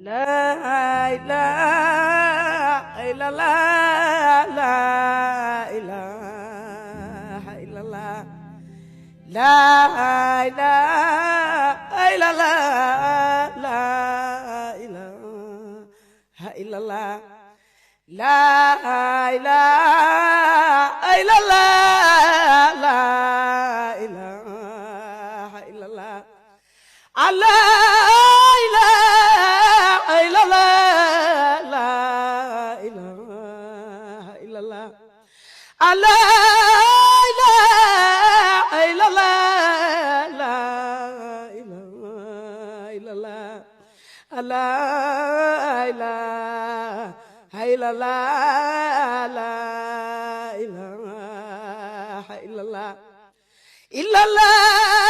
La ilaha illallah, la ilaha illallah, la ilaha illallah, la ilaha illallah, la ilaha illallah, la ilaha illallah, Allah. La ilaha illallah, la ilaha illallah, la ilaha illallah, la ilaha illallah, illallah.